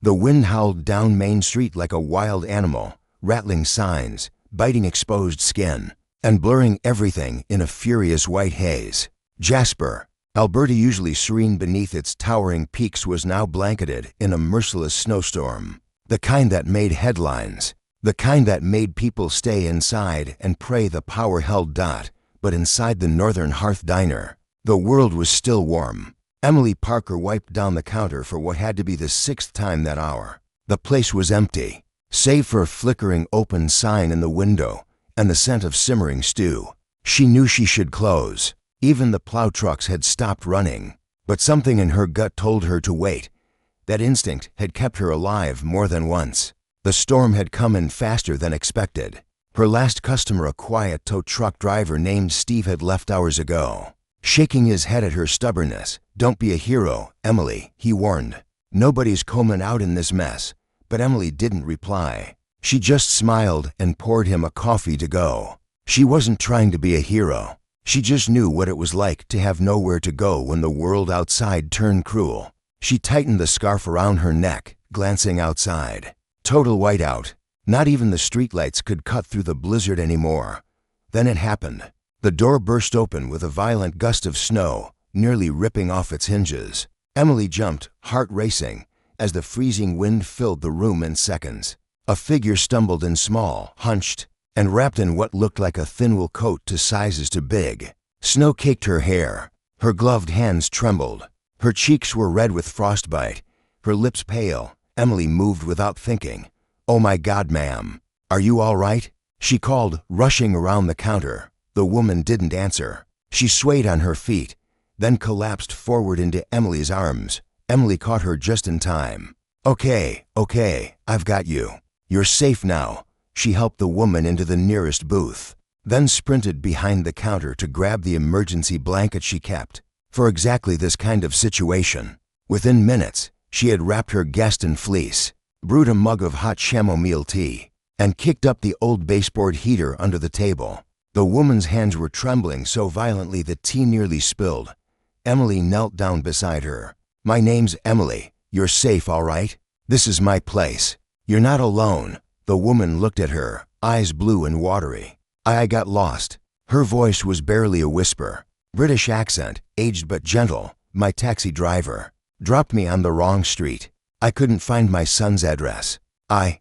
The wind howled down Main Street like a wild animal, rattling signs, biting exposed skin, and blurring everything in a furious white haze. Jasper, Alberta, usually serene beneath its towering peaks, was now blanketed in a merciless snowstorm. The kind that made headlines. The kind that made people stay inside and pray the power held. But inside the Northern Hearth Diner, the world was still warm. Emily Parker wiped down the counter for what had to be the 6th time that hour. The place was empty, save for a flickering open sign in the window and the scent of simmering stew. She knew she should close. Even the plow trucks had stopped running, but something in her gut told her to wait. That instinct had kept her alive more than once. The storm had come in faster than expected. Her last customer, a quiet tow truck driver named Steve, had left hours ago. Shaking his head at her stubbornness, "Don't be a hero, Emily," he warned. "Nobody's comin' out in this mess." But Emily didn't reply. She just smiled and poured him a coffee to go. She wasn't trying to be a hero. She just knew what it was like to have nowhere to go when the world outside turned cruel. She tightened the scarf around her neck, glancing outside. Total whiteout. Not even the streetlights could cut through the blizzard anymore. Then it happened. The door burst open with a violent gust of snow, nearly ripping off its hinges. Emily jumped, heart racing, as the freezing wind filled the room in seconds. A figure stumbled in, small, hunched, and wrapped in what looked like a thin wool coat to sizes too big. Snow caked her hair. Her gloved hands trembled. Her cheeks were red with frostbite, her lips pale. Emily moved without thinking. "Oh my God, ma'am. Are you all right?" she called, rushing around the counter. The woman didn't answer. She swayed on her feet, then collapsed forward into Emily's arms. Emily caught her just in time. Okay, I've got you. You're safe now." She helped the woman into the nearest booth, then sprinted behind the counter to grab the emergency blanket she kept for exactly this kind of situation. Within minutes, she had wrapped her guest in fleece, brewed a mug of hot chamomile tea, and kicked up the old baseboard heater under the table. The woman's hands were trembling so violently the tea nearly spilled. Emily knelt down beside her. "My name's Emily. You're safe, all right? This is my place. You're not alone." The woman looked at her, eyes blue and watery. I got lost." Her voice was barely a whisper. British accent, aged but gentle. "My taxi driver dropped me on the wrong street. I couldn't find my son's address."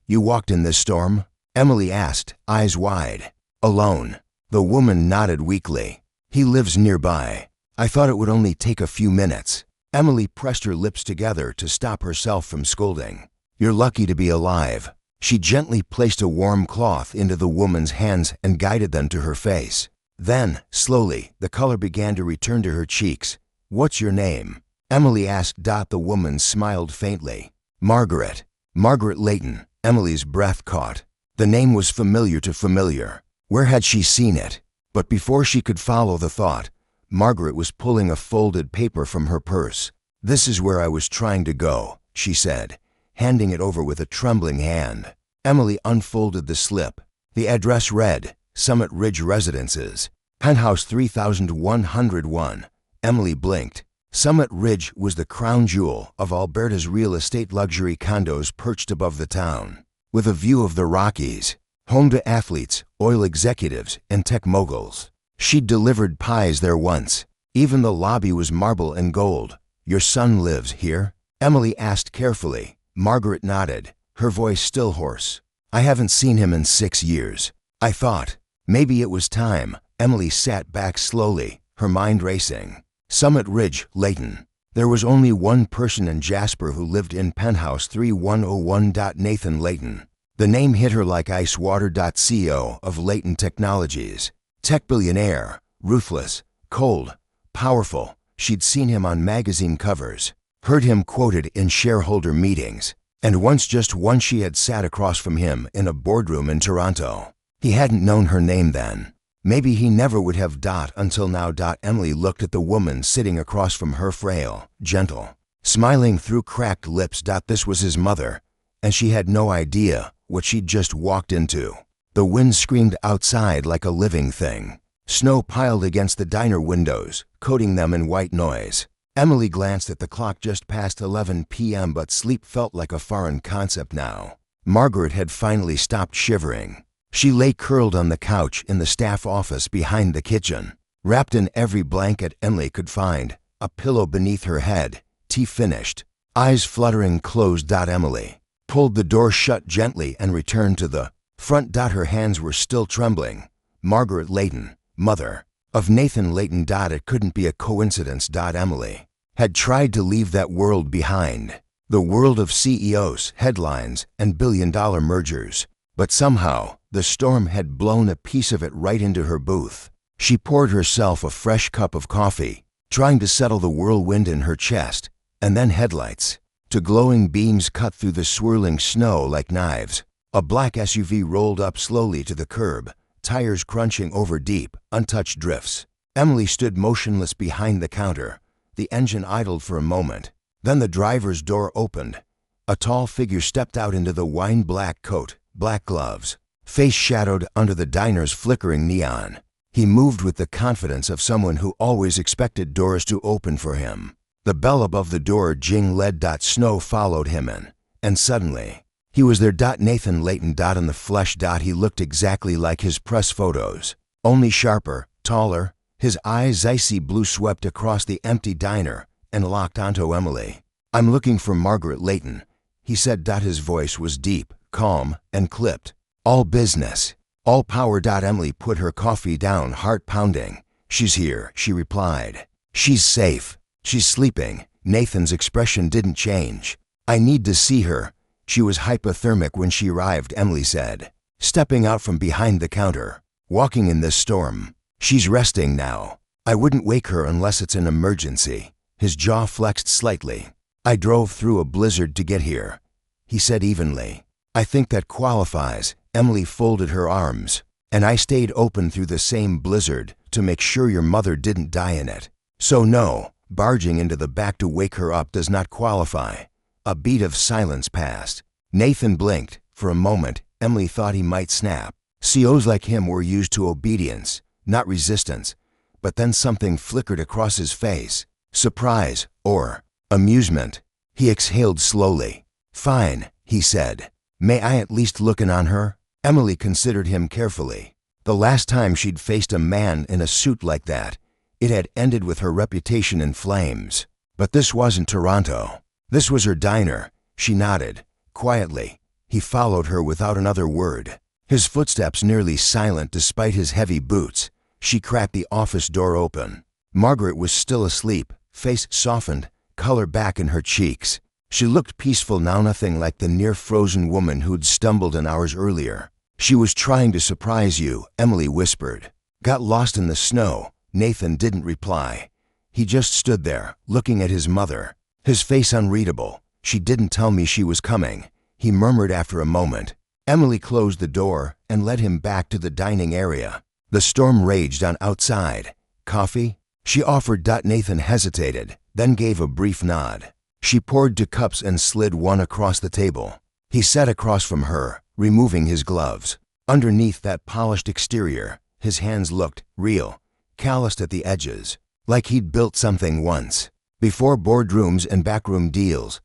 You walked in this storm?" Emily asked, eyes wide. "Alone." The woman nodded weakly. "He lives nearby. I thought it would only take a few minutes." Emily pressed her lips together to stop herself from scolding. "You're lucky to be alive." She gently placed a warm cloth into the woman's hands and guided them to her face. Then, slowly, the color began to return to her cheeks. "What's your name?" Emily asked. The woman smiled faintly. Margaret Layton." Emily's breath caught. The name was familiar to familiar. Where had she seen it? But before she could follow the thought, Margaret was pulling a folded paper from her purse. "This is where I was trying to go," she said, handing it over with a trembling hand. Emily unfolded the slip. The address read, Summit Ridge Residences, Penthouse 3101. Emily blinked. Summit Ridge was the crown jewel of Alberta's real estate luxury condos perched above the town, with a view of the Rockies, home to athletes, oil executives, and tech moguls. She'd delivered pies there once. Even the lobby was marble and gold. "Your son lives here?" Emily asked carefully. Margaret nodded, her voice still hoarse. "I haven't seen him in 6 years. I thought maybe it was time." Emily sat back slowly, her mind racing. Summit Ridge, Layton. There was only one person in Jasper who lived in Penthouse 3101. Nathan Layton. The name hit her like ice water. CEO of Layton Technologies. Tech billionaire, ruthless, cold, powerful. She'd seen him on magazine covers, heard him quoted in shareholder meetings, and just once she had sat across from him in a boardroom in Toronto. He hadn't known her name then. Maybe he never would have. Until now. Emily looked at the woman sitting across from her, frail, gentle, smiling through cracked lips. This was his mother, and she had no idea what she'd just walked into. The wind screamed outside like a living thing. Snow piled against the diner windows, coating them in white noise. Emily glanced at the clock just past 11 p.m., but sleep felt like a foreign concept now. Margaret had finally stopped shivering. She lay curled on the couch in the staff office behind the kitchen, wrapped in every blanket Emily could find, a pillow beneath her head, tea finished. Eyes fluttering closed. Emily pulled the door shut gently and returned to the front. Her hands were still trembling. Margaret Layton, mother of Nathan Layton. It couldn't be a coincidence. Emily had tried to leave that world behind, the world of CEOs, headlines, and billion-dollar mergers. But somehow, the storm had blown a piece of it right into her booth. She poured herself a fresh cup of coffee, trying to settle the whirlwind in her chest, and then headlights. Two glowing beams cut through the swirling snow like knives. A black SUV rolled up slowly to the curb, tires crunching over deep, untouched drifts. Emily stood motionless behind the counter. The engine idled for a moment. Then the driver's door opened. A tall figure stepped out into the wine-black coat, black gloves, face shadowed under the diner's flickering neon. He moved with the confidence of someone who always expected doors to open for him. The bell above the door jing-led. Snow followed him in, and suddenly, he was there. Nathan Layton. In the flesh. He looked exactly like his press photos, only sharper, taller. His eyes icy blue swept across the empty diner and locked onto Emily. "I'm looking for Margaret Layton," he said. His voice was deep, calm, and clipped. "All business, all power." Emily put her coffee down, heart pounding. "She's here," she replied. "She's safe. She's sleeping." Nathan's expression didn't change. "I need to see her. She was hypothermic when she arrived," Emily said, stepping out from behind the counter. "Walking in this storm. She's resting now. I wouldn't wake her unless it's an emergency." His jaw flexed slightly. "I drove through a blizzard to get here," he said evenly. "I think that qualifies." Emily folded her arms. "And I stayed open through the same blizzard to make sure your mother didn't die in it. So no, barging into the back to wake her up does not qualify." A beat of silence passed. Nathan blinked. For a moment, Emily thought he might snap. CEOs like him were used to obedience, not resistance. But then something flickered across his face. Surprise, or amusement. He exhaled slowly. "Fine," he said. "May I at least look in on her?" Emily considered him carefully. The last time she'd faced a man in a suit like that, it had ended with her reputation in flames. But this wasn't Toronto. This was her diner. She nodded. Quietly, he followed her without another word, his footsteps nearly silent despite his heavy boots. She cracked the office door open. Margaret was still asleep, face softened, color back in her cheeks. She looked peaceful now, nothing like the near-frozen woman who'd stumbled an hour earlier. "She was trying to surprise you," Emily whispered. "Got lost in the snow." Nathan didn't reply. He just stood there, looking at his mother, his face unreadable. "She didn't tell me she was coming," he murmured after a moment. Emily closed the door and led him back to the dining area. The storm raged on outside. "Coffee?" she offered. Nathan hesitated, then gave a brief nod. She poured 2 cups and slid one across the table. He sat across from her, removing his gloves. Underneath that polished exterior, his hands looked real, calloused at the edges, like he'd built something once, before boardrooms and backroom deals.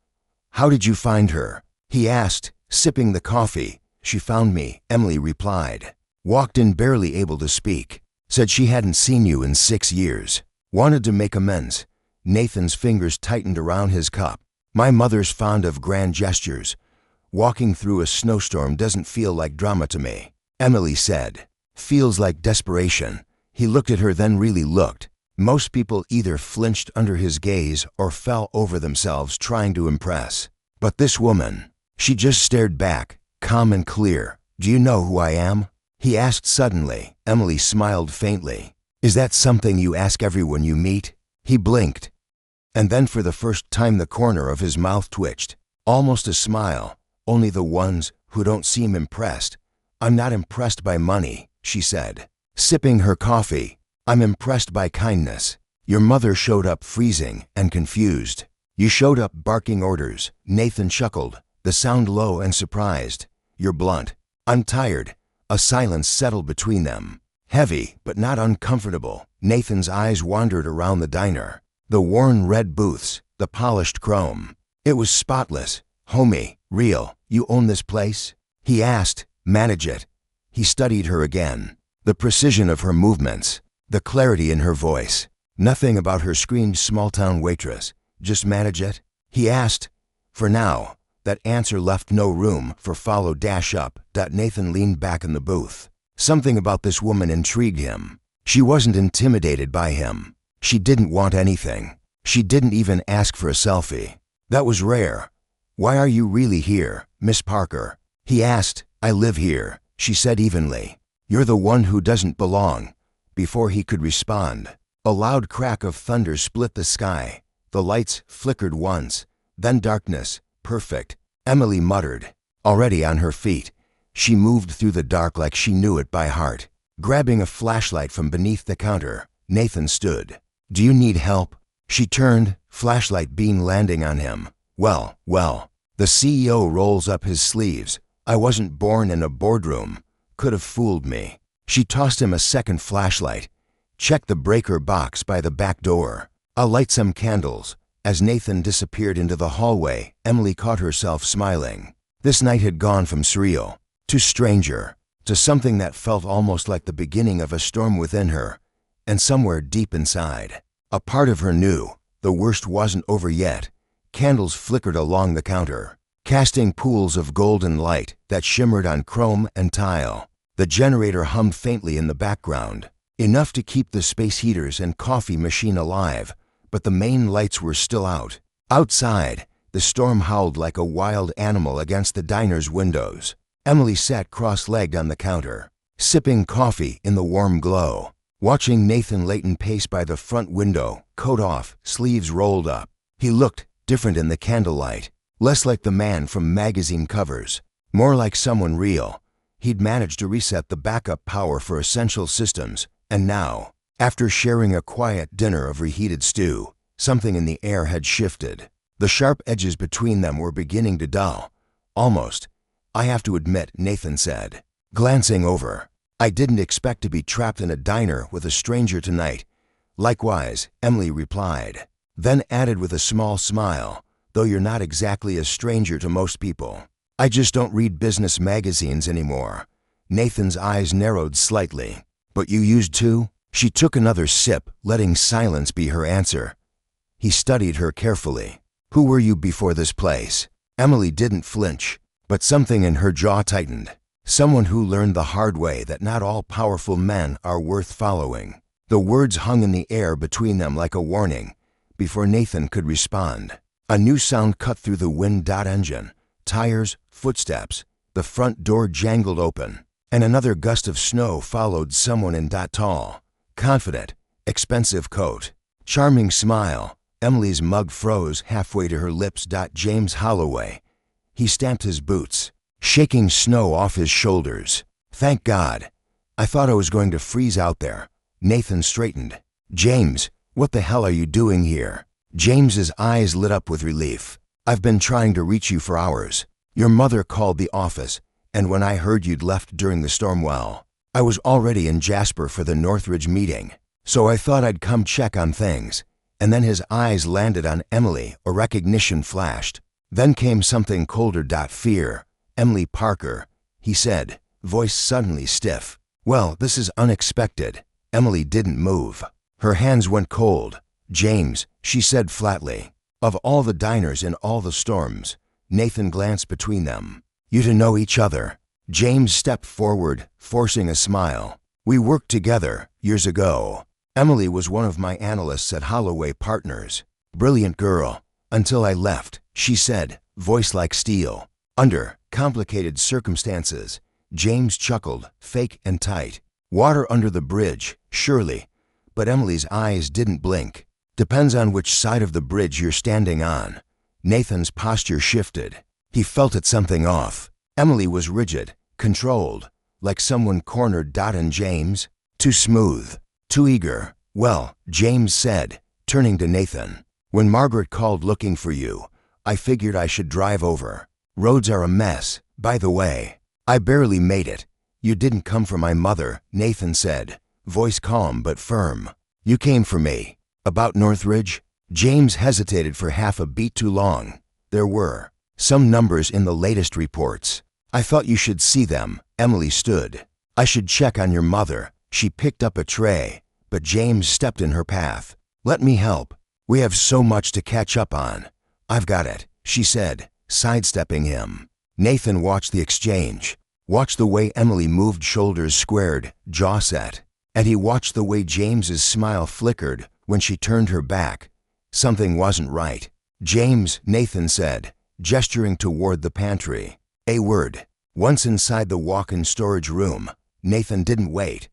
"How did you find her?" he asked, sipping the coffee. "She found me," Emily replied. "Walked in barely able to speak. Said she hadn't seen you in 6 years. Wanted to make amends." Nathan's fingers tightened around his cup. "My mother's fond of grand gestures. Walking through a snowstorm doesn't feel like drama to me," Emily said. "Feels like desperation." He looked at her, then really looked. Most people either flinched under his gaze or fell over themselves trying to impress. But this woman, she just stared back, calm and clear. "Do you know who I am?" he asked suddenly. Emily smiled faintly. "Is that something you ask everyone you meet?" He blinked. And then for the first time the corner of his mouth twitched. Almost a smile. "Only the ones who don't seem impressed." "I'm not impressed by money," she said, sipping her coffee. "I'm impressed by kindness. Your mother showed up freezing and confused. You showed up barking orders." Nathan chuckled, the sound low and surprised. "You're blunt." "I'm tired." A silence settled between them. Heavy, but not uncomfortable. Nathan's eyes wandered around the diner. The worn red booths, the polished chrome. It was spotless, homey, real. You own this place? He asked. Manage it. He studied her again. The precision of her movements, the clarity in her voice. Nothing about her screamed small-town waitress. Just manage it? He asked. For now. That answer left no room for follow-up. Nathan leaned back in the booth. Something about this woman intrigued him. She wasn't intimidated by him. She didn't want anything. She didn't even ask for a selfie. That was rare. Why are you really here, Miss Parker? He asked. I live here, she said evenly. You're the one who doesn't belong. Before he could respond, a loud crack of thunder split the sky. The lights flickered once, then darkness. Perfect, Emily muttered. Already on her feet, she moved through the dark like she knew it by heart. Grabbing a flashlight from beneath the counter, Nathan stood. Do you need help? She turned, flashlight beam landing on him. Well. The CEO rolls up his sleeves. I wasn't born in a boardroom. Could have fooled me. She tossed him a second flashlight. Check the breaker box by the back door. I'll light some candles. As Nathan disappeared into the hallway, Emily caught herself smiling. This night had gone from surreal to stranger, to something that felt almost like the beginning of a storm within her. And somewhere deep inside, a part of her knew the worst wasn't over yet. Candles flickered along the counter, casting pools of golden light that shimmered on chrome and tile. The generator hummed faintly in the background, enough to keep the space heaters and coffee machine alive. But the main lights were still out. Outside, the storm howled like a wild animal against the diner's windows. Emily sat cross-legged on the counter, sipping coffee in the warm glow, watching Nathan Layton pace by the front window, coat off, sleeves rolled up. He looked different in the candlelight, less like the man from magazine covers, more like someone real. He'd managed to reset the backup power for essential systems, and now, after sharing a quiet dinner of reheated stew, something in the air had shifted. The sharp edges between them were beginning to dull. Almost. I have to admit, Nathan said, glancing over. I didn't expect to be trapped in a diner with a stranger tonight. Likewise, Emily replied, then added with a small smile, though you're not exactly a stranger to most people. I just don't read business magazines anymore. Nathan's eyes narrowed slightly. But you used to? She took another sip, letting silence be her answer. He studied her carefully. Who were you before this place? Emily didn't flinch, but something in her jaw tightened. Someone who learned the hard way that not all powerful men are worth following. The words hung in the air between them like a warning. Before Nathan could respond, a new sound cut through the wind. Engine, tires, footsteps. The front door jangled open, and another gust of snow followed someone in tall, confident, expensive coat. Charming smile. Emily's mug froze halfway to her lips. James Holloway. He stamped his boots, shaking snow off his shoulders. Thank God. I thought I was going to freeze out there. Nathan straightened. James, what the hell are you doing here? James's eyes lit up with relief. I've been trying to reach you for hours. Your mother called the office, and when I heard you'd left during the storm, well, I was already in Jasper for the Northridge meeting, so I thought I'd come check on things. And then his eyes landed on Emily. A recognition flashed. Then came something colder. Fear. Emily Parker, he said, voice suddenly stiff. Well, this is unexpected. Emily didn't move. Her hands went cold. James, she said flatly. Of all the diners in all the storms, Nathan glanced between them. You to know each other. James stepped forward, forcing a smile. We worked together, years ago. Emily was one of my analysts at Holloway Partners. Brilliant girl. Until I left, she said, voice like steel. Under complicated circumstances. James chuckled, fake and tight. Water under the bridge, surely. But Emily's eyes didn't blink. Depends on which side of the bridge you're standing on. Nathan's posture shifted. He felt it something off. Emily was rigid, controlled, like someone cornered. And James, too smooth, too eager. Well, James said, turning to Nathan, when Margaret called looking for you, I figured I should drive over. Roads are a mess, by the way. I barely made it. You didn't come for my mother, Nathan said, voice calm but firm. You came for me. About Northridge? James hesitated for half a beat too long. There were some numbers in the latest reports. I thought you should see them. Emily stood. I should check on your mother. She picked up a tray, but James stepped in her path. Let me help. We have so much to catch up on. I've got it, she said, sidestepping him. Nathan watched the exchange, watched the way Emily moved, shoulders squared, jaw set, and he watched the way James's smile flickered when she turned her back. Something wasn't right. James, Nathan said, gesturing toward the pantry. A word. Once inside the walk-in storage room, Nathan didn't wait.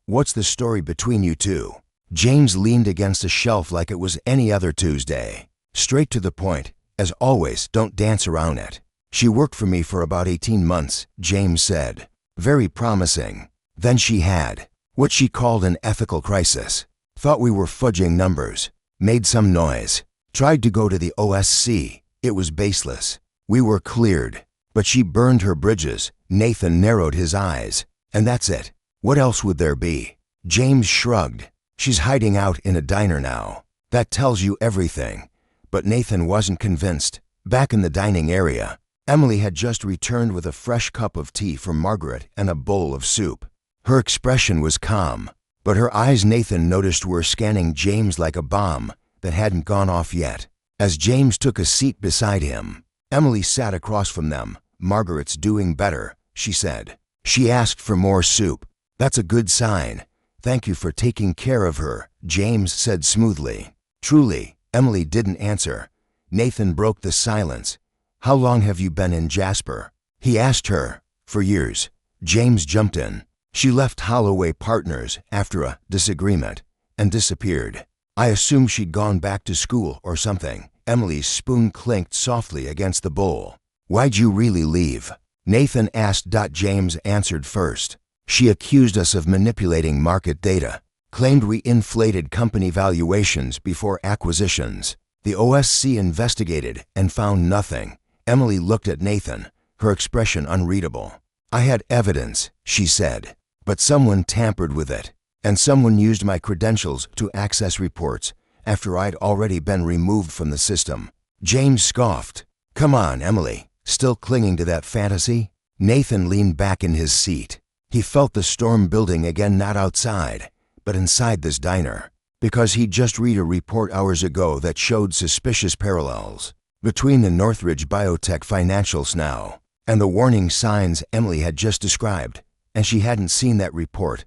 What's the story between you two? James leaned against a shelf like it was any other Tuesday. Straight to the point. As always, don't dance around it. She worked for me for about 18 months, James said. Very promising. Then she had what she called an ethical crisis. Thought we were fudging numbers. Made some noise. Tried to go to the OSC. It was baseless. We were cleared. But she burned her bridges. Nathan narrowed his eyes. And that's it. What else would there be? James shrugged. She's hiding out in a diner now. That tells you everything. But Nathan wasn't convinced. Back in the dining area, Emily had just returned with a fresh cup of tea from Margaret and a bowl of soup. Her expression was calm, but her eyes, Nathan noticed, were scanning James like a bomb that hadn't gone off yet. As James took a seat beside him, Emily sat across from them. Margaret's doing better, she said. She asked for more soup. That's a good sign. Thank you for taking care of her, James said smoothly. Truly. Emily didn't answer. Nathan broke the silence. How long have you been in Jasper? He asked her. For years. James jumped in. She left Holloway Partners after a disagreement and disappeared. I assumed she'd gone back to school or something. Emily's spoon clinked softly against the bowl. Why'd you really leave? Nathan asked. James answered first. She accused us of manipulating market data, claimed we inflated company valuations before acquisitions. The OSC investigated and found nothing. Emily looked at Nathan, her expression unreadable. I had evidence, she said, but someone tampered with it, and someone used my credentials to access reports after I'd already been removed from the system. James scoffed. Come on, Emily, still clinging to that fantasy? Nathan leaned back in his seat. He felt the storm building again, not outside, but inside this diner, because he'd just read a report hours ago that showed suspicious parallels between the Northridge Biotech financials now and the warning signs Emily had just described, and she hadn't seen that report.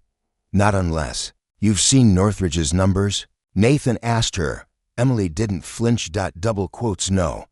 Not unless. You've seen Northridge's numbers? Nathan asked her. Emily didn't flinch. Double quotes, no,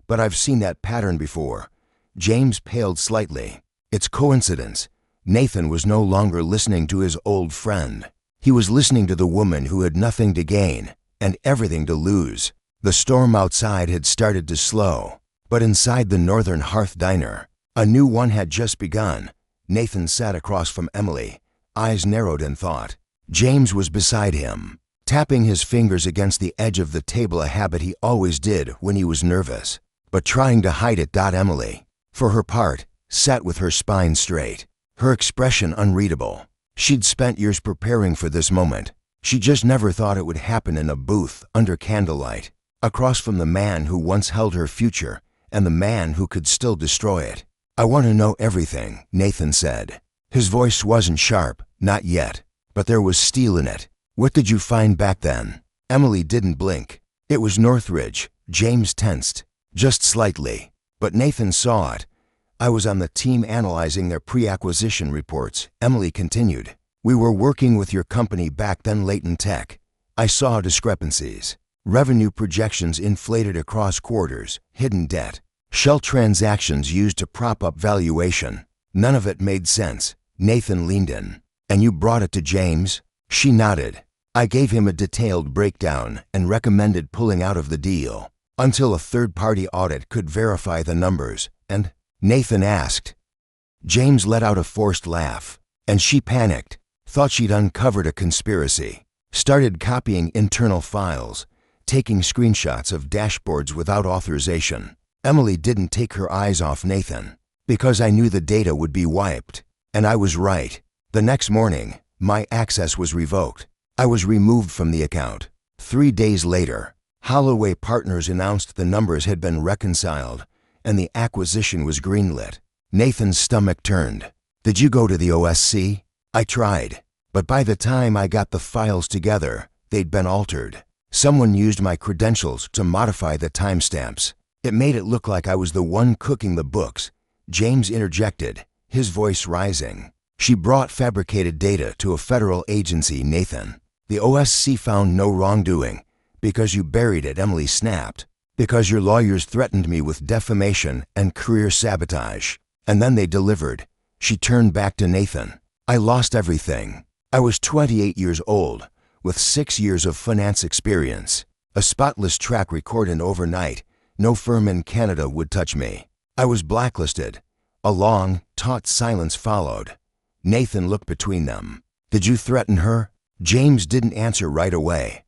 but I've seen that pattern before. James paled slightly. It's coincidence. Nathan was no longer listening to his old friend. He was listening to the woman who had nothing to gain and everything to lose. The storm outside had started to slow, but inside the Northern Hearth Diner, a new one had just begun. Nathan sat across from Emily, eyes narrowed in thought. James was beside him, tapping his fingers against the edge of the table, a habit he always did when he was nervous, but trying to hide it. Emily, for her part, sat with her spine straight, her expression unreadable. She'd spent years preparing for this moment. She just never thought it would happen in a booth under candlelight, across from the man who once held her future and the man who could still destroy it. I want to know everything, Nathan said. His voice wasn't sharp, not yet, but there was steel in it. What did you find back then? Emily didn't blink. It was Northridge. James tensed, just slightly, but Nathan saw it. I was on the team analyzing their pre-acquisition reports, Emily continued. We were working with your company back then, Latent Tech. I saw discrepancies. Revenue projections inflated across quarters, hidden debt, shell transactions used to prop up valuation. None of it made sense. Nathan leaned in. And you brought it to James? She nodded. I gave him a detailed breakdown and recommended pulling out of the deal until a third-party audit could verify the numbers. And Nathan asked. James let out a forced laugh, and she panicked, thought she'd uncovered a conspiracy, started copying internal files, taking screenshots of dashboards without authorization. Emily didn't take her eyes off Nathan, because I knew the data would be wiped, and I was right. The next morning, my access was revoked. I was removed from the account. 3 days later, Holloway Partners announced the numbers had been reconciled, and the acquisition was greenlit. Nathan's stomach turned. "Did you go to the OSC?" "I tried, but by the time I got the files together, they'd been altered. Someone used my credentials to modify the timestamps. It made it look like I was the one cooking the books." James interjected, his voice rising. "She brought fabricated data to a federal agency, Nathan. The OSC found no wrongdoing. Because you buried it," Emily snapped. "Because your lawyers threatened me with defamation and career sabotage. And then they delivered." She turned back to Nathan. "I lost everything. I was 28 years old, with 6 years of finance experience, a spotless track record, and overnight, no firm in Canada would touch me. I was blacklisted." A long, taut silence followed. Nathan looked between them. "Did you threaten her?" James didn't answer right away.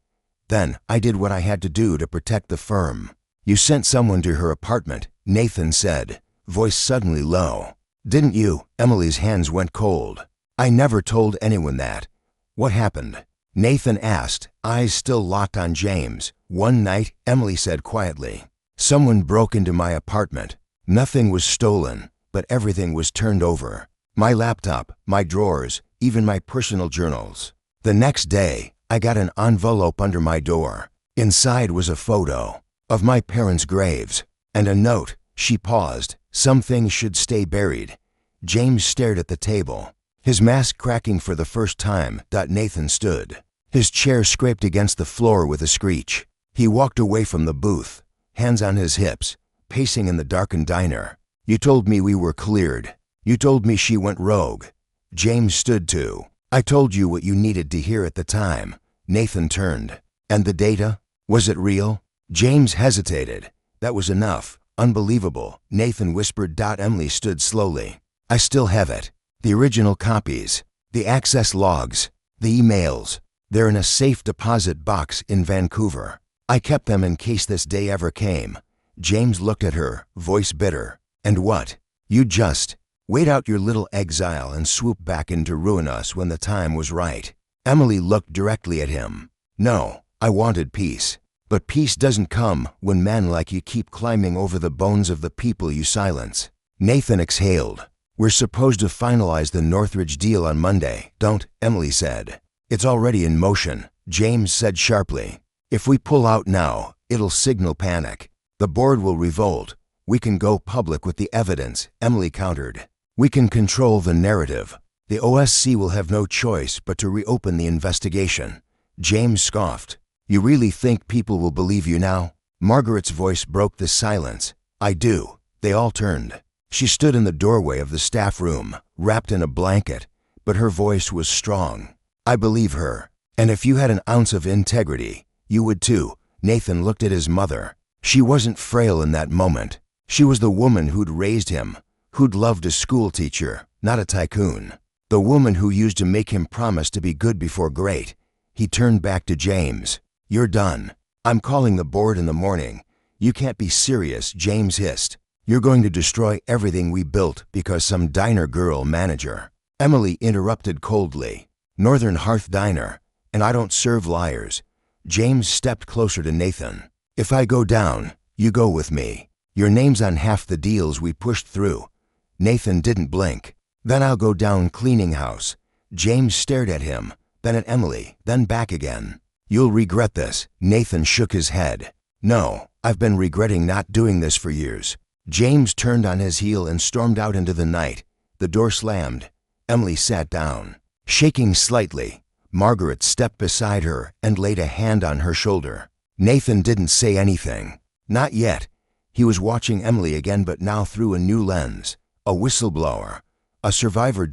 "Then I did what I had to do to protect the firm." "You sent someone to her apartment," Nathan said, voice suddenly low. "Didn't you?" Emily's hands went cold. "I never told anyone that." "What happened?" Nathan asked, eyes still locked on James. "One night," Emily said quietly, "someone broke into my apartment. Nothing was stolen, but everything was turned over. My laptop, my drawers, even my personal journals. The next day, I got an envelope under my door. Inside was a photo of my parents' graves, and a note." She paused. "Some things should stay buried." James stared at the table, his mask cracking for the first time. Nathan stood. His chair scraped against the floor with a screech. He walked away from the booth, hands on his hips, pacing in the darkened diner. "You told me we were cleared. You told me she went rogue." James stood too. "I told you what you needed to hear at the time." Nathan turned. "And the data? Was it real?" James hesitated. "That was enough. Unbelievable," Nathan whispered. Emily stood slowly. "I still have it. The original copies, the access logs, the emails. They're in a safe deposit box in Vancouver. I kept them in case this day ever came." James looked at her, voice bitter. "And what? You just wait out your little exile and swoop back in to ruin us when the time was right." Emily looked directly at him. "No, I wanted peace. But peace doesn't come when men like you keep climbing over the bones of the people you silence." Nathan exhaled. "We're supposed to finalize the Northridge deal on Monday, don't?" Emily said. "It's already in motion," James said sharply. "If we pull out now, it'll signal panic. The board will revolt. We can go public with the evidence," Emily countered. "We can control the narrative. The OSC will have no choice but to reopen the investigation." James scoffed. "You really think people will believe you now?" Margaret's voice broke the silence. "I do." They all turned. She stood in the doorway of the staff room, wrapped in a blanket, but her voice was strong. "I believe her. And if you had an ounce of integrity, you would too." Nathan looked at his mother. She wasn't frail in that moment. She was the woman who'd raised him, who'd loved a school teacher, not a tycoon. The woman who used to make him promise to be good before great. He turned back to James. "You're done. I'm calling the board in the morning." "You can't be serious," James hissed. "You're going to destroy everything we built because some diner girl manager." Emily interrupted coldly. "Northern Hearth Diner, and I don't serve liars." James stepped closer to Nathan. "If I go down, you go with me. Your name's on half the deals we pushed through." Nathan didn't blink. "Then I'll go down cleaning house." James stared at him, then at Emily, then back again. "You'll regret this." Nathan shook his head. "No, I've been regretting not doing this for years." James turned on his heel and stormed out into the night. The door slammed. Emily sat down, shaking slightly. Margaret stepped beside her and laid a hand on her shoulder. Nathan didn't say anything. Not yet. He was watching Emily again, but now through a new lens. A whistleblower, a survivor.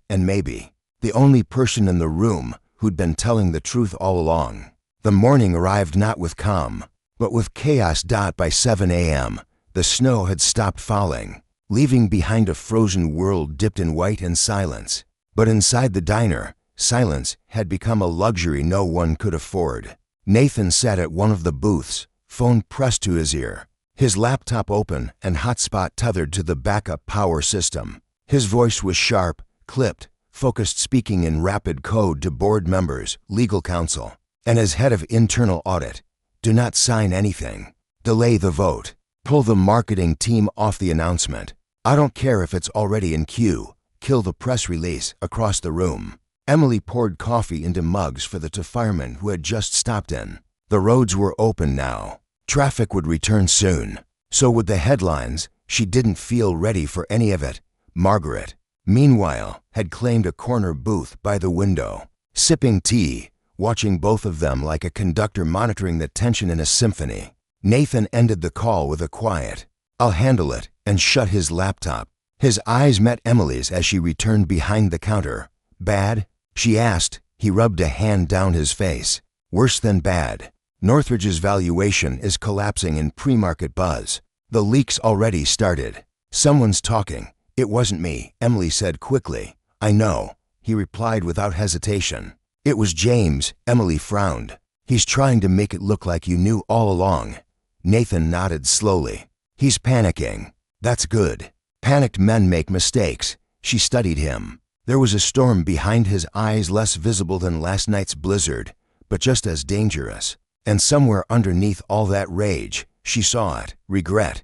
And maybe the only person in the room who'd been telling the truth all along. The morning arrived not with calm, but with chaos. By 7 a.m., the snow had stopped falling, leaving behind a frozen world dipped in white and silence. But inside the diner, silence had become a luxury no one could afford. Nathan sat at one of the booths, phone pressed to his ear, his laptop open and hotspot tethered to the backup power system. His voice was sharp, clipped, focused, speaking in rapid code to board members, legal counsel, and as head of internal audit. Do not sign anything. Delay the vote. Pull the marketing team off the announcement. I don't care if it's already in queue. Kill the press release across the room. Emily poured coffee into mugs for the two firemen who had just stopped in. The roads were open now. Traffic would return soon. So would the headlines. She didn't feel ready for any of it. Margaret, meanwhile, had claimed a corner booth by the window, sipping tea, watching both of them like a conductor monitoring the tension in a symphony. Nathan ended the call with a quiet, "I'll handle it," and shut his laptop. His eyes met Emily's as she returned behind the counter. "Bad?" she asked. He rubbed a hand down his face. "Worse than bad. Northridge's valuation is collapsing in pre-market buzz. The leak's already started. Someone's talking." "It wasn't me," Emily said quickly. "I know," he replied without hesitation. "It was James," Emily frowned. "He's trying to make it look like you knew all along." Nathan nodded slowly. "He's panicking." "That's good. Panicked men make mistakes." She studied him. There was a storm behind his eyes, less visible than last night's blizzard, but just as dangerous. And somewhere underneath all that rage, she saw it, regret.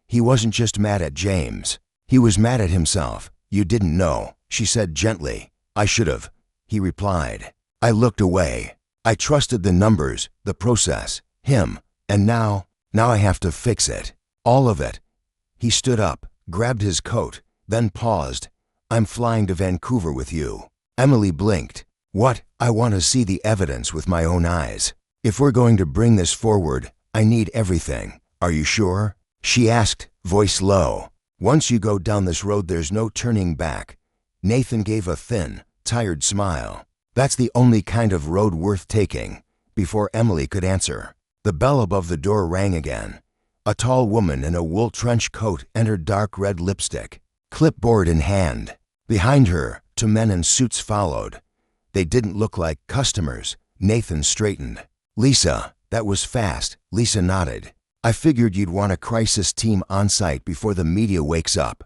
He wasn't just mad at James. He was mad at himself. "You didn't know," she said gently. "I should've," he replied. "I looked away. I trusted the numbers, the process, him, and now I have to fix it. All of it." He stood up, grabbed his coat, then paused. "I'm flying to Vancouver with you." Emily blinked. "What? I want to see the evidence with my own eyes. If we're going to bring this forward, I need everything. Are you sure?" she asked, voice low. "Once you go down this road, there's no turning back." Nathan gave a thin, tired smile. "That's the only kind of road worth taking." Before Emily could answer, the bell above the door rang again. A tall woman in a wool trench coat entered, dark red lipstick, clipboard in hand. Behind her, two men in suits followed. They didn't look like customers. Nathan straightened. "Lisa, that was fast." Lisa nodded. "I figured you'd want a crisis team on site before the media wakes up."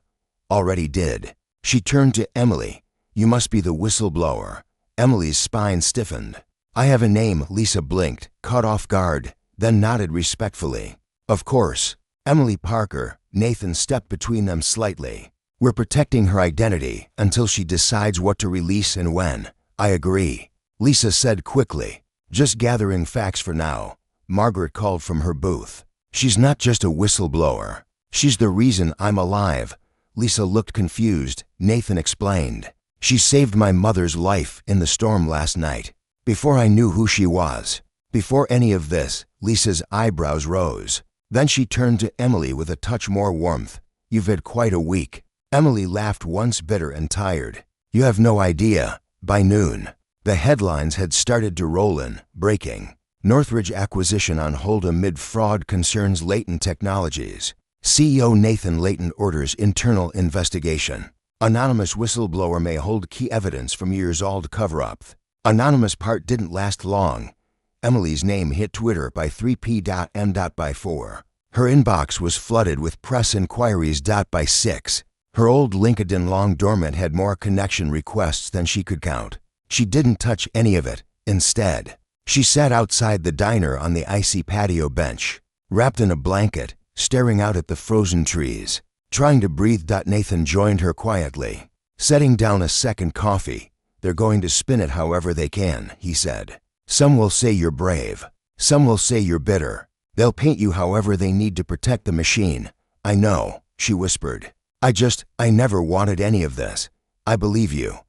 "Already did." She turned to Emily. "You must be the whistleblower." Emily's spine stiffened. "I have a name." Lisa blinked, caught off guard, then nodded respectfully. "Of course. Emily Parker." Nathan stepped between them slightly. "We're protecting her identity until she decides what to release and when." "I agree," Lisa said quickly. "Just gathering facts for now." Margaret called from her booth. "She's not just a whistleblower. She's the reason I'm alive." Lisa looked confused. Nathan explained. "She saved my mother's life in the storm last night, before I knew who she was." Before any of this, Lisa's eyebrows rose. Then she turned to Emily with a touch more warmth. "You've had quite a week." Emily laughed once, bitter and tired. "You have no idea." By noon, the headlines had started to roll in. Breaking: Northridge acquisition on hold amid fraud concerns latent technologies. CEO Nathan Layton orders internal investigation. Anonymous whistleblower may hold key evidence from years-old cover-up. Anonymous part didn't last long. Emily's name hit Twitter by 3 p.m. by 4. Her inbox was flooded with press inquiries. By 6. Her old LinkedIn, long dormant, had more connection requests than she could count. She didn't touch any of it. Instead, she sat outside the diner on the icy patio bench, wrapped in a blanket, staring out at the frozen trees, trying to breathe. Nathan joined her quietly, setting down a second coffee. "They're going to spin it however they can," he said. "Some will say you're brave. Some will say you're bitter. They'll paint you however they need to protect the machine." "I know," she whispered. I never wanted any of this." "I believe you."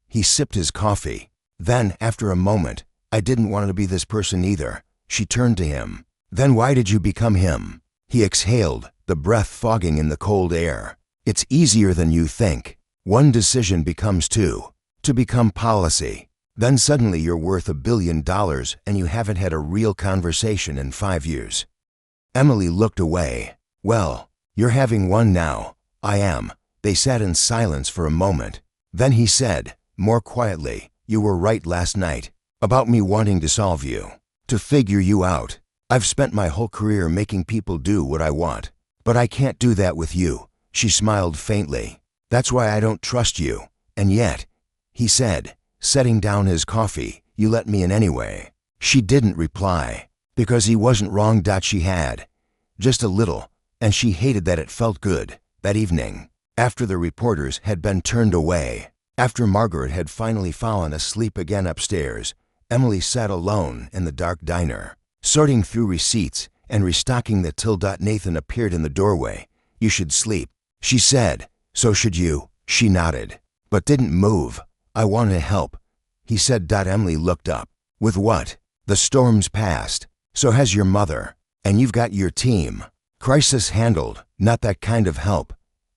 He sipped his coffee. Then, after a moment, "I didn't want to be this person either." She turned to him. "Then why did you become him?" He exhaled, the breath fogging in the cold air. "It's easier than you think. One decision becomes two. To become policy. Then suddenly you're worth $1 billion and you haven't had a real conversation in 5 years." Emily looked away. "Well, you're having one now." "I am." They sat in silence for a moment. Then he said, more quietly, "You were right last night. About me wanting to solve you. To figure you out. I've spent my whole career making people do what I want. But I can't do that with you." She smiled faintly. "That's why I don't trust you. And yet," he said, setting down his coffee, "you let me in anyway." She didn't reply. Because he wasn't wrong. She had. Just a little, and she hated that it felt good. That evening, after the reporters had been turned away, after Margaret had finally fallen asleep again upstairs, Emily sat alone in the dark diner, sorting through receipts and restocking the till. Nathan appeared in the doorway. "You should sleep," she said. "So should you." She nodded, but didn't move. "I want to help," he said. Emily looked up. "With what?" "The storm's passed. So has your mother. And you've got your team. Crisis handled, not that kind of help."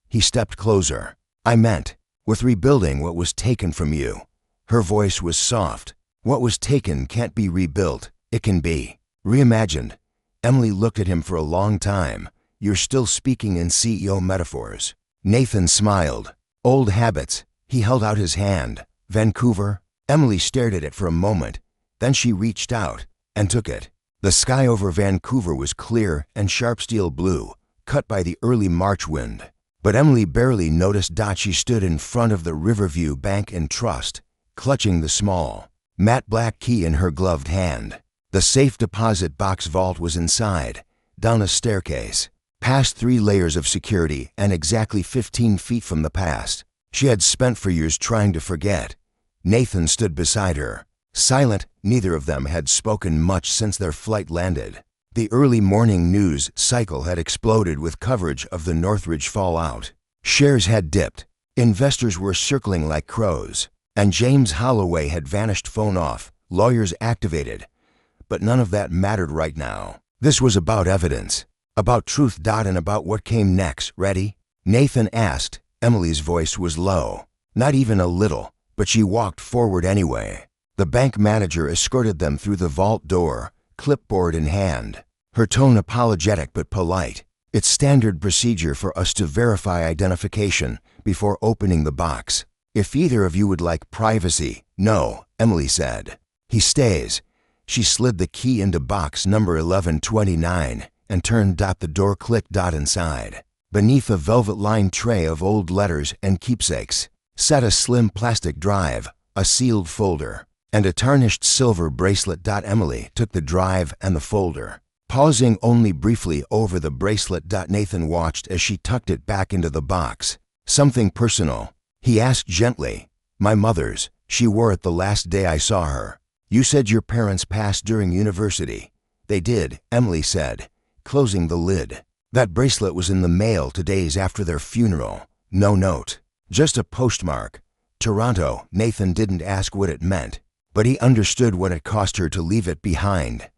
He stepped closer. "I meant, with rebuilding what was taken from you." Her voice was soft. "What was taken can't be rebuilt. It can be reimagined." Emily looked at him for a long time. "You're still speaking in CEO metaphors." Nathan smiled. "Old habits." He held out his hand. "Vancouver?" Emily stared at it for a moment. Then she reached out and took it. The sky over Vancouver was clear and sharp steel blue, cut by the early March wind. But Emily barely noticed. She stood in front of the Riverview Bank and Trust, clutching the small, matte black key in her gloved hand. The safe deposit box vault was inside, down a staircase, past 3 layers of security and exactly 15 feet from the past she had spent for years trying to forget. Nathan stood beside her, silent. Neither of them had spoken much since their flight landed. The early morning news cycle had exploded with coverage of the Northridge fallout. Shares had dipped, investors were circling like crows, and James Holloway had vanished. Phone off, lawyers activated. But none of that mattered right now. This was about evidence, about truth. And about what came next. "Ready?" Nathan asked. Emily's voice was low, not even a little, but she walked forward anyway. The bank manager escorted them through the vault door, clipboard in hand, her tone apologetic but polite. "It's standard procedure for us to verify identification before opening the box. If either of you would like privacy." "No," Emily said. "He stays." She slid the key into box number 1129 and turned. The door clicked. Inside, beneath a velvet-lined tray of old letters and keepsakes, sat a slim plastic drive, a sealed folder, and a tarnished silver bracelet. Emily took the drive and the folder, pausing only briefly over the bracelet. Nathan watched as she tucked it back into the box. "Something personal?" he asked gently. "My mother's. She wore it the last day I saw her." "You said your parents passed during university." "They did," Emily said, closing the lid. "That bracelet was in the mail 2 days after their funeral. No note, just a postmark. Toronto." Nathan didn't ask what it meant, but he understood what it cost her to leave it behind.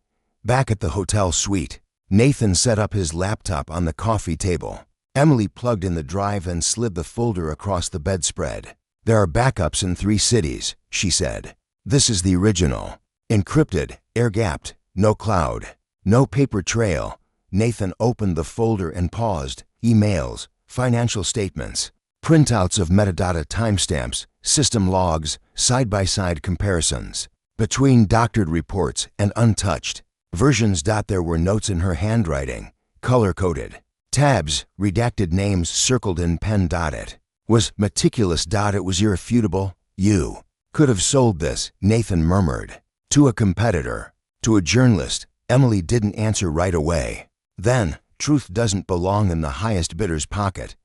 Back at the hotel suite, Nathan set up his laptop on the coffee table. Emily plugged in the drive and slid the folder across the bedspread. "There are backups in 3 cities," she said. "This is the original. Encrypted, air-gapped, no cloud, no paper trail." Nathan opened the folder and paused. Emails, financial statements, printouts of metadata, timestamps, system logs, side-by-side comparisons between doctored reports and untouched versions. There were notes in her handwriting, color-coded, tabs, redacted names circled in pen. It was meticulous. It was irrefutable. "You could have sold this," Nathan murmured. "To a competitor, to a journalist." Emily didn't answer right away. Then, "Truth doesn't belong in the highest bidder's pocket."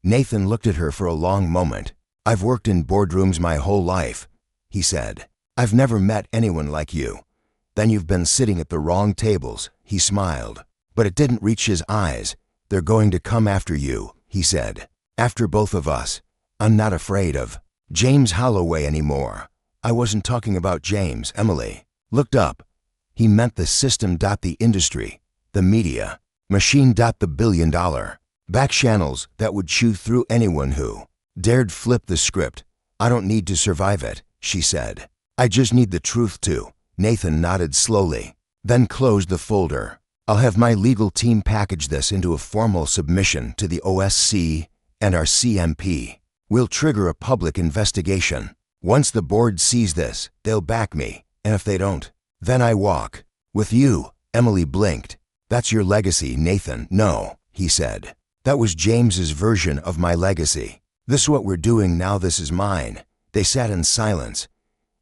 Nathan looked at her for a long moment. "I've worked in boardrooms my whole life," he said. "I've never met anyone like you." "Then you've been sitting at the wrong tables," he smiled. But it didn't reach his eyes. "They're going to come after you," he said. "After both of us. I'm not afraid of James Holloway anymore." "I wasn't talking about James." Emily looked up. "He meant the system. The industry, the media machine. The billion-dollar back channels that would chew through anyone who dared flip the script." "I don't need to survive it," she said. "I just need the truth to." Nathan nodded slowly, then closed the folder. "I'll have my legal team package this into a formal submission to the OSC and our CMP. We'll trigger a public investigation. Once the board sees this, they'll back me, and if they don't, then I walk. With you." Emily blinked. "That's your legacy, Nathan." "No," he said. "That was James's version of my legacy. This is what we're doing now. This is mine." They sat in silence.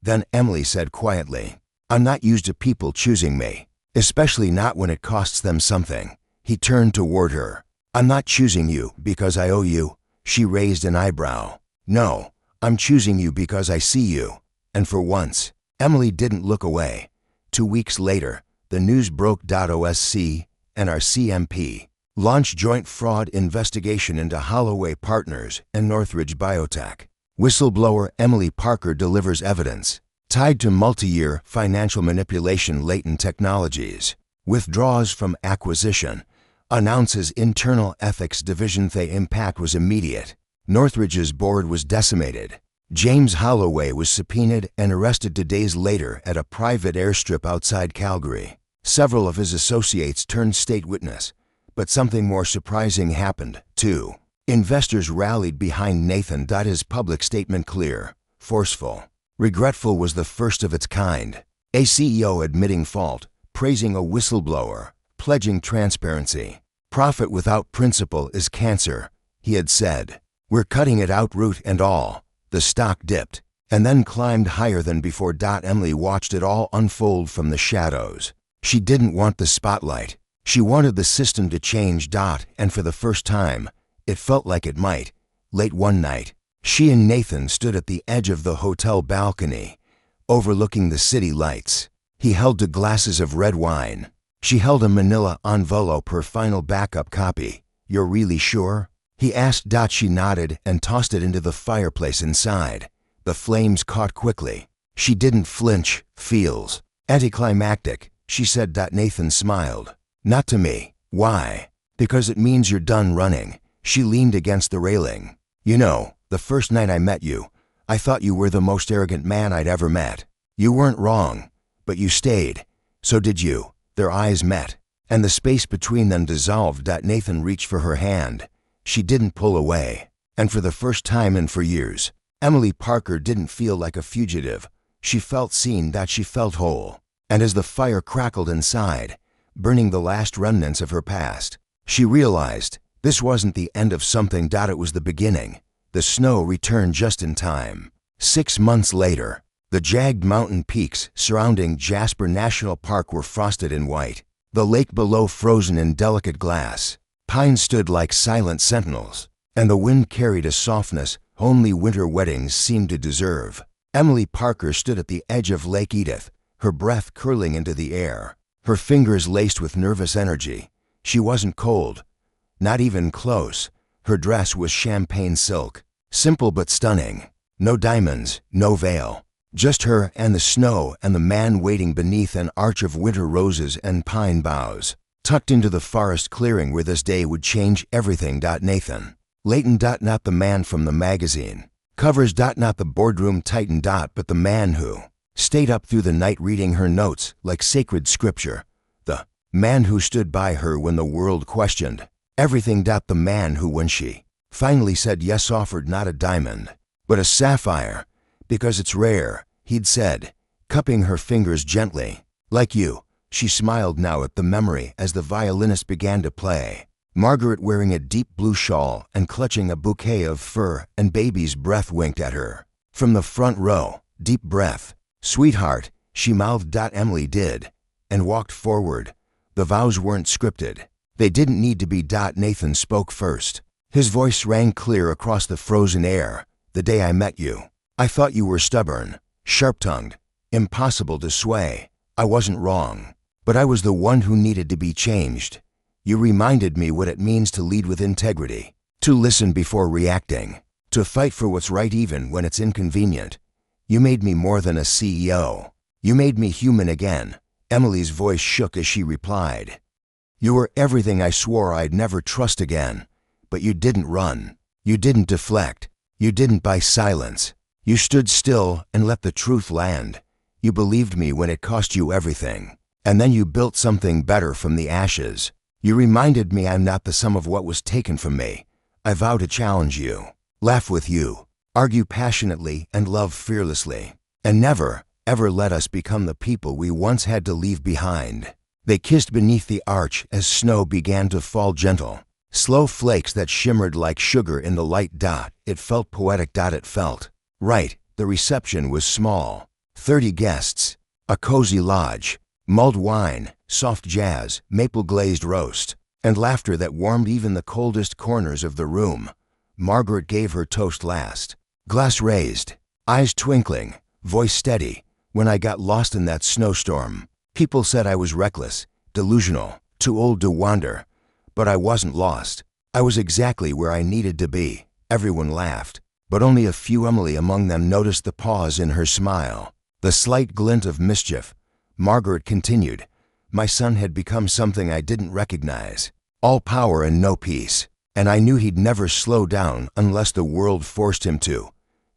Then Emily said quietly, "I'm not used to people choosing me." especially not when it costs them something. He turned toward her. I'm not choosing you because I owe you. She raised an eyebrow. No, I'm choosing you because I see you. And for once, Emily didn't look away. 2 weeks later, the news broke. OSC and our CMP launched joint fraud investigation into Holloway Partners and Northridge Biotech. Whistleblower Emily Parker delivers evidence tied to multi-year financial manipulation. Latent Technologies withdraws from acquisition, announces internal ethics division. The impact was immediate. Northridge's board was decimated. James Holloway was subpoenaed and arrested 2 days later at a private airstrip outside Calgary. Several of his associates turned state witness, but something more surprising happened, too. Investors rallied behind Nathan. His public statement clear, forceful, regretful was the first of its kind. A CEO admitting fault, praising a whistleblower, pledging transparency. Profit without principle is cancer, he had said. We're cutting it out root and all. The stock dipped, and then climbed higher than before. Emily watched it all unfold from the shadows. She didn't want the spotlight. She wanted the system to change. And for the first time, it felt like it might. Late one night, she and Nathan stood at the edge of the hotel balcony, overlooking the city lights. He held 2 glasses of red wine. She held a manila envelope, her final backup copy. You're really sure? He asked. She nodded and tossed it into the fireplace inside. The flames caught quickly. She didn't flinch. Feels anticlimactic, she said. Nathan smiled. Not to me. Why? Because it means you're done running. She leaned against the railing. You know, the first night I met you, I thought you were the most arrogant man I'd ever met. You weren't wrong, but you stayed. So did you. Their eyes met, and the space between them dissolved. Nathan reached for her hand. She didn't pull away. And for the first time in 4 years, Emily Parker didn't feel like a fugitive. She felt seen. She felt whole. And as the fire crackled inside, burning the last remnants of her past, she realized this wasn't the end of something. It was the beginning. The snow returned just in time. 6 months later, the jagged mountain peaks surrounding Jasper National Park were frosted in white, the lake below frozen in delicate glass. Pines stood like silent sentinels, and the wind carried a softness only winter weddings seemed to deserve. Emily Parker stood at the edge of Lake Edith, her breath curling into the air, her fingers laced with nervous energy. She wasn't cold, not even close. Her dress was champagne silk, simple but stunning. No diamonds, no veil. Just her and the snow and the man waiting beneath an arch of winter roses and pine boughs, tucked into the forest clearing where this day would change everything. Nathan Layton. Not the man from the magazine covers. Not the boardroom titan. But the man who stayed up through the night reading her notes like sacred scripture. The man who stood by her when the world questioned everything. The man who, when she finally said yes, offered not a diamond, but a sapphire, because it's rare, he'd said, cupping her fingers gently. Like you. She smiled now at the memory as the violinist began to play. Margaret wearing a deep blue shawl and clutching a bouquet of fur, and baby's breath winked at her. From the front row, deep breath. Sweetheart, she mouthed. Emily did, and walked forward. The vows weren't scripted. They didn't need to be. Nathan spoke first. His voice rang clear across the frozen air. The day I met you, I thought you were stubborn, sharp-tongued, impossible to sway. I wasn't wrong, but I was the one who needed to be changed. You reminded me what it means to lead with integrity, to listen before reacting, to fight for what's right even when it's inconvenient. You made me more than a CEO. You made me human again. Emily's voice shook as she replied. You were everything I swore I'd never trust again. But you didn't run. You didn't deflect. You didn't buy silence. You stood still and let the truth land. You believed me when it cost you everything. And then you built something better from the ashes. You reminded me I'm not the sum of what was taken from me. I vow to challenge you, laugh with you, argue passionately, and love fearlessly. And never, ever let us become the people we once had to leave behind. They kissed beneath the arch as snow began to fall gentle. Slow flakes that shimmered like sugar in the light. It felt poetic. It felt right. The reception was small. 30 guests, a cozy lodge, mulled wine, soft jazz, maple-glazed roast, and laughter that warmed even the coldest corners of the room. Margaret gave her toast last. Glass raised, eyes twinkling, voice steady. When I got lost in that snowstorm, people said I was reckless, delusional, too old to wander. But I wasn't lost. I was exactly where I needed to be. Everyone laughed, but only a few. Emily among them noticed the pause in her smile, the slight glint of mischief. Margaret continued, "My son had become something I didn't recognize. All power and no peace. And I knew he'd never slow down unless the world forced him to.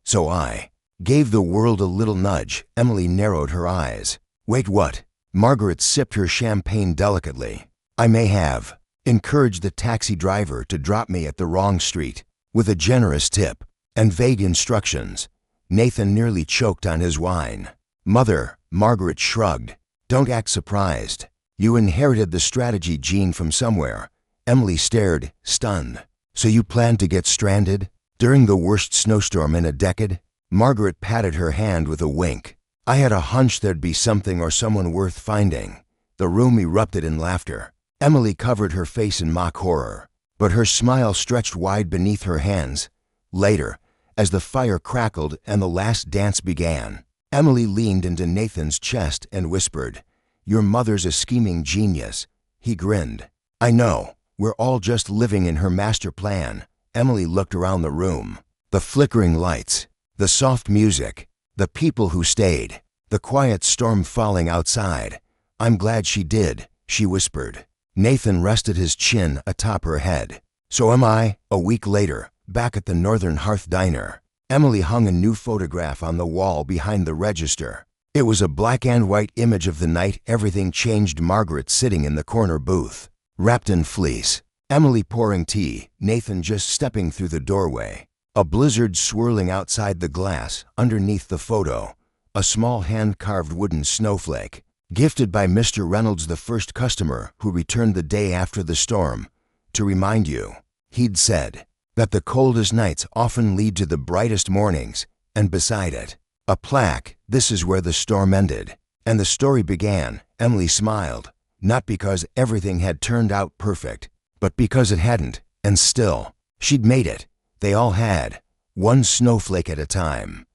So I gave the world a little nudge." Emily narrowed her eyes. "Wait, what?" Margaret sipped her champagne delicately. "I may have encouraged the taxi driver to drop me at the wrong street, with a generous tip and vague instructions." Nathan nearly choked on his wine. "Mother," Margaret shrugged, "don't act surprised. You inherited the strategy gene from somewhere." Emily stared, stunned. "So you planned to get stranded during the worst snowstorm in a decade?" Margaret patted her hand with a wink. "I had a hunch there'd be something or someone worth finding." The room erupted in laughter. Emily covered her face in mock horror, but her smile stretched wide beneath her hands. Later, as the fire crackled and the last dance began, Emily leaned into Nathan's chest and whispered, "Your mother's a scheming genius." He grinned. "I know. We're all just living in her master plan." Emily looked around the room. The flickering lights, the soft music, the people who stayed, the quiet storm falling outside. "I'm glad she did," she whispered. Nathan rested his chin atop her head. "So am I." A week later, back at the Northern Hearth Diner, Emily hung a new photograph on the wall behind the register. It was a black and white image of the night everything changed. Margaret sitting in the corner booth, wrapped in fleece. Emily pouring tea, Nathan just stepping through the doorway. A blizzard swirling outside the glass. Underneath the photo, a small hand-carved wooden snowflake, gifted by Mr. Reynolds, the first customer who returned the day after the storm. "To remind you," he'd said, "that the coldest nights often lead to the brightest mornings." And beside it, a plaque, "This is where the storm ended, and the story began." Emily smiled, not because everything had turned out perfect, but because it hadn't. And still, she'd made it. They all had, one snowflake at a time.